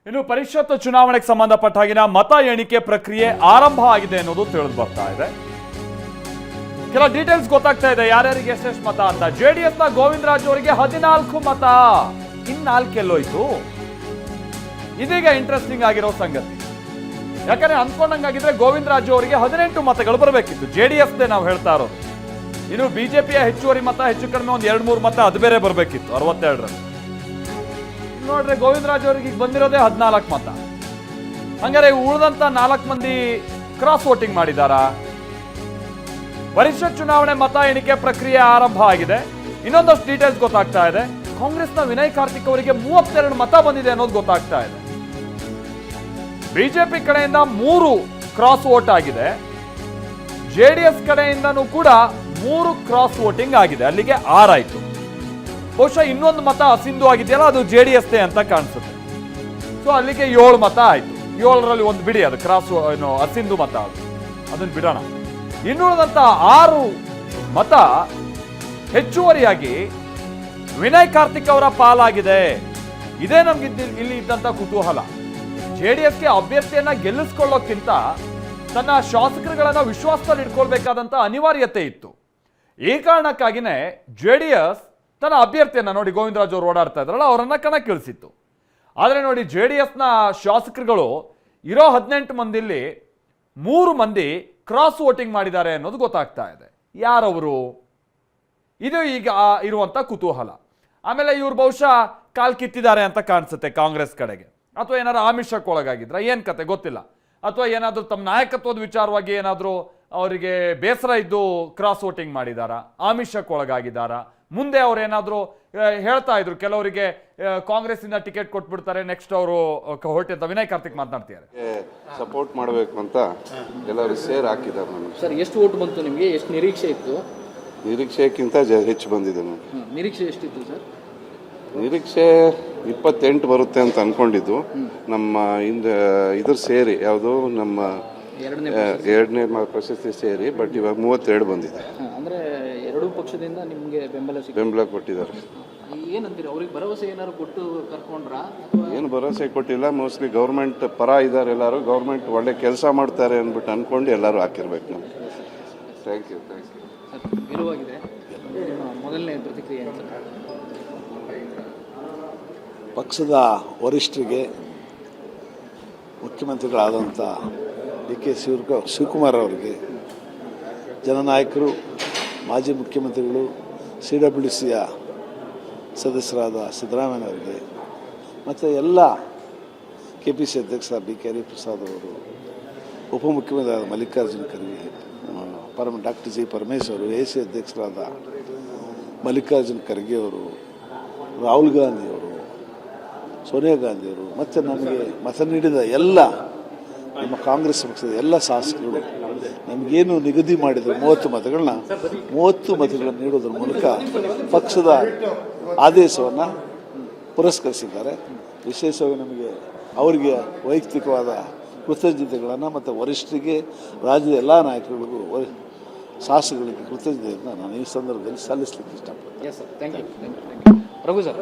ಇನ್ನು ಪರಿಷತ್ ಚುನಾವಣೆಗೆ ಸಂಬಂಧಪಟ್ಟ ಹಾಗಿನ ಮತ ಎಣಿಕೆ ಪ್ರಕ್ರಿಯೆ ಆರಂಭ ಆಗಿದೆ ಅನ್ನೋದು ತಿಳಿದು ಬರ್ತಾ ಇದೆ. ಕೆಲ ಡೀಟೇಲ್ಸ್ ಗೊತ್ತಾಗ್ತಾ ಇದೆ ಯಾರ್ಯಾರಿಗೆ ಎಷ್ಟೆಷ್ಟು ಮತ ಅಂತ. ಜೆಡಿಎಸ್ ನ ಗೋವಿಂದರಾಜ್ ಅವರಿಗೆ 14 ಮತ, ಇನ್4 ಎಲ್ಲೋಯ್ತು. ಇದೀಗ ಇಂಟ್ರೆಸ್ಟಿಂಗ್ ಆಗಿರೋ ಸಂಗತಿ. ಯಾಕಂದ್ರೆ ಅನ್ಕೊಂಡಂಗಾಗಿದ್ರೆ ಗೋವಿಂದರಾಜ್ ಅವರಿಗೆ 18 ಮತಗಳು ಬರಬೇಕಿತ್ತು. ಜೆಡಿಎಸ್ ನಾವು ಹೇಳ್ತಾ ಇರೋದು. ಇನ್ನು ಬಿಜೆಪಿಯ ಹೆಚ್ಚುವರಿ ಮತ ಹೆಚ್ಚು ಕಡಿಮೆ ಒಂದು 2-3 ಮತ ಅದು ಬೇರೆ ಬರಬೇಕಿತ್ತು 62ರಲ್ಲಿ. ನೋಡ್ರೆ ಗೋವಿಂದರಾಜ್ ಅವರಿಗೆ ಬಂದಿರೋದೇ 14 ಮತ. ಹಂಗಾರೆ ಉಳಿದಂತ 4 ಮಂದಿ ಕ್ರಾಸ್ ವೋಟಿಂಗ್ ಮಾಡಿದಾರಾ? ಪರಿಷತ್ ಚುನಾವಣೆ ಮತ ಎಣಿಕೆ ಪ್ರಕ್ರಿಯೆ ಆರಂಭ ಆಗಿದೆ. ಇನ್ನೊಂದಷ್ಟು ಡೀಟೇಲ್ಸ್ ಗೊತ್ತಾಗ್ತಾ ಇದೆ. ಕಾಂಗ್ರೆಸ್ನ ವಿನಯ್ ಕಾರ್ತಿಕ್ ಅವರಿಗೆ 32 ಮತ ಬಂದಿದೆ ಅನ್ನೋದು ಗೊತ್ತಾಗ್ತಾ ಇದೆ. ಬಿಜೆಪಿ ಕಡೆಯಿಂದ 3 ಕ್ರಾಸ್ ವೋಟ್ ಆಗಿದೆ. ಜೆಡಿಎಸ್ ಕಡೆಯಿಂದನೂ ಕೂಡ 3 ಕ್ರಾಸ್ ವೋಟಿಂಗ್ ಆಗಿದೆ. ಅಲ್ಲಿಗೆ 6 ಆಯ್ತು. ಬಹುಶಃ ಇನ್ನೊಂದು ಮತ ಅಸಿಂಧು ಆಗಿದೆಯಲ್ಲ, ಅದು ಜೆಡಿಎಸ್ ಅಂತ ಕಾಣಿಸುತ್ತೆ. ಸೊ ಅಲ್ಲಿಗೆ 7 ಮತ ಆಯ್ತು. 7ರಲ್ಲಿ ಒಂದು ಬಿಡಿ, ಅದು ಕ್ರಾಸ್ ಅಸಿಂಧು ಮತ, ಅದನ್ನ ಬಿಡೋಣ. ಇನ್ನುಳಿದಂತ 6 ಮತ ಹೆಚ್ಚುವರಿಯಾಗಿ ವಿನಯ್ ಕಾರ್ತಿಕ್ ಅವರ ಪಾಲಾಗಿದೆ. ಇದೇ ನಮ್ಗೆ ಇಲ್ಲಿ ಇದ್ದಂತ ಕುತೂಹಲ. ಜೆಡಿಎಸ್ಗೆ ಅಭ್ಯರ್ಥಿಯನ್ನ ಗೆಲ್ಲಿಸ್ಕೊಳ್ಳೋಕ್ಕಿಂತ ತನ್ನ ಶಾಸಕರುಗಳನ್ನ ವಿಶ್ವಾಸದಲ್ಲಿ ಇಟ್ಕೊಳ್ಬೇಕಾದಂತ ಅನಿವಾರ್ಯತೆ ಇತ್ತು. ಈ ಕಾರಣಕ್ಕಾಗಿನೇ ಜೆಡಿಎಸ್ ತನ್ನ ಅಭ್ಯರ್ಥಿಯನ್ನ ನೋಡಿ, ಗೋವಿಂದರಾಜ್ ಅವರು ಓಡಾಡ್ತಾ ಇದ್ರಲ್ಲ, ಅವರನ್ನ ಕಣಕ್ಕಿಳಿಸಿತ್ತು. ಆದರೆ ನೋಡಿ, ಜೆಡಿಎಸ್ನ ಶಾಸಕರುಗಳು ಇರೋ 18 ಮಂದಿಲಿ 3 ಮಂದಿ ಕ್ರಾಸ್ ವೋಟಿಂಗ್ ಮಾಡಿದ್ದಾರೆ ಅನ್ನೋದು ಗೊತ್ತಾಗ್ತಾ ಇದೆ. ಯಾರವರು? ಇದು ಈಗ ಇರುವಂತ ಕುತೂಹಲ. ಆಮೇಲೆ ಇವ್ರು ಬಹುಶಃ ಕಾಲ್ ಕಿತ್ತಿದ್ದಾರೆ ಅಂತ ಕಾಣಿಸುತ್ತೆ ಕಾಂಗ್ರೆಸ್ ಕಡೆಗೆ, ಅಥವಾ ಏನಾದ್ರು ಆಮಿಷಕ್ಕೆ ಒಳಗಾಗಿದ್ರ ಏನ್ ಕತೆ ಗೊತ್ತಿಲ್ಲ, ಅಥವಾ ಏನಾದರೂ ತಮ್ಮ ನಾಯಕತ್ವದ ವಿಚಾರವಾಗಿ ಏನಾದರೂ ಅವರಿಗೆ ಬೇಸರ ಇದ್ದು ಕ್ರಾಸ್ ವೋಟಿಂಗ್ ಮಾಡಿದಾರಾ, ಆಮಿಷಕ್ಕೆ ಒಳಗಾಗಿದ್ದಾರಾ? ಮುಂದೆ ಅವ್ರು ಏನಾದರೂ ಹೇಳ್ತಾ ಇದ್ರು, ಕೆಲವರಿಗೆ ಕಾಂಗ್ರೆಸ್ ಇಂದ ಟಿಕೆಟ್ ಕೊಟ್ಬಿಡ್ತಾರೆ, ನೆಕ್ಸ್ಟ್ ಅವರು ಹೊರಟಿದ್ದ ವಿನಯ್ ಕಾರ್ತಿಕ್ ಮಾತನಾಡ್ತಿದ್ದಾರೆ, ಸಪೋರ್ಟ್ ಮಾಡಬೇಕು ಅಂತ ಎಲ್ಲರೂ ಸೇರ್ ಹಾಕಿದ್ದಾರೆ. ನನಗೆ ಸರ್ ಎಷ್ಟು ಓಟ್ ಬಂತು ನಿಮಗೆ? ಎಷ್ಟು ನಿರೀಕ್ಷೆ ಇತ್ತು? ನಿರೀಕ್ಷೆಗಿಂತ ಹೆಚ್ಚು ಬಂದಿದೆ ನನಗೆ. ನಿರೀಕ್ಷೆ ಎಷ್ಟಿತ್ತು ಸರ್? ನಿರೀಕ್ಷೆ 28 ಬರುತ್ತೆ ಅಂತ ಅನ್ಕೊಂಡಿದ್ದು. ನಮ್ಮ ಇದ್ರ ಸೇರಿ ಯಾವುದು ನಮ್ಮ ಎರಡನೇ ಪ್ರಶಸ್ತಿ ಸೇರಿ, ಬಟ್ ಇವಾಗ 32 ಬಂದಿದೆ. ಅಂದ್ರೆ ಎರಡೂ ಪಕ್ಷದಿಂದ ನಿಮಗೆ ಬೆಂಬಲ ಕೊಟ್ಟಿದ್ದಾರೆ. ಏನಂತೀರಿ? ಅವ್ರಿಗೆ ಭರವಸೆ ಏನಾದ್ರು ಕೊಟ್ಟು ಕರ್ಕೊಂಡ್ರಾ? ಏನು ಭರವಸೆ ಕೊಟ್ಟಿಲ್ಲ. ಮೋಸ್ಟ್ಲಿ ಗೌರ್ಮೆಂಟ್ ಪರ ಇದ್ದಾರೆ ಎಲ್ಲರೂ. ಗೌರ್ಮೆಂಟ್ ಒಳ್ಳೆ ಕೆಲಸ ಮಾಡ್ತಾರೆ ಅಂದ್ಬಿಟ್ಟು ಅನ್ಕೊಂಡು ಎಲ್ಲರೂ ಹಾಕಿರ್ಬೇಕು ನಮ್ಗೆ. Thank you. ಗೆಲುವಾಗಿದೆ. ಮೊದಲನೇ ಪ್ರತಿಕ್ರಿಯೆ ಏನು ಸರ್? ಪಕ್ಷದ ವರಿಷ್ಠರಿಗೆ, ಮುಖ್ಯಮಂತ್ರಿಗಳಾದಂಥ ಡಿ.ಕೆ. ಶಿವಕುಮಾರ್ ಅವರಿಗೆ, ಜನನಾಯಕರು, ಮಾಜಿ ಮುಖ್ಯಮಂತ್ರಿಗಳು, CWCಯ ಸದಸ್ಯರಾದ ಸಿದ್ದರಾಮಯ್ಯನವರಿಗೆ, ಮತ್ತು ಎಲ್ಲ KPC ಅಧ್ಯಕ್ಷ B.K. ಹರಿಪ್ರಸಾದ್ ಅವರು, ಉಪಮುಖ್ಯಮಂತ್ರಿಯಾದ Mallikarjun Kharge, doctor G. Parameshwar, AC ಅಧ್ಯಕ್ಷರಾದ ಮಲ್ಲಿಕಾರ್ಜುನ ಖರ್ಗೆ ಅವರು, ರಾಹುಲ್ ಗಾಂಧಿಯವರು, ಸೋನಿಯಾ ಗಾಂಧಿಯವರು, ಮತ್ತು ನಮಗೆ ಮತ ನೀಡಿದ ಎಲ್ಲ ನಮ್ಮ ಕಾಂಗ್ರೆಸ್ ಪಕ್ಷದ ಎಲ್ಲ ಶಾಸಕರು ನಮಗೇನು ನಿಗದಿ ಮಾಡಿದ 30 ಮತಗಳನ್ನ ನೀಡೋದ್ರ ಮೂಲಕ ಪಕ್ಷದ ಆದೇಶವನ್ನು ಪುರಸ್ಕರಿಸಿದ್ದಾರೆ. ವಿಶೇಷವಾಗಿ ನಮಗೆ ಅವರಿಗೆ ವೈಯಕ್ತಿಕವಾದ ಕೃತಜ್ಞತೆಗಳನ್ನು ಮತ್ತು ವರಿಷ್ಠರಿಗೆ, ರಾಜ್ಯದ ಎಲ್ಲ ನಾಯಕರಿಗೂ, ಶಾಸಕರಿಗೆ ಕೃತಜ್ಞತೆಯನ್ನು ನಾನು ಈ ಸಂದರ್ಭದಲ್ಲಿ ಸಲ್ಲಿಸಲಿಕ್ಕೆ ಇಷ್ಟಪಡ್ತೀನಿ. ರಘು ಸರ್.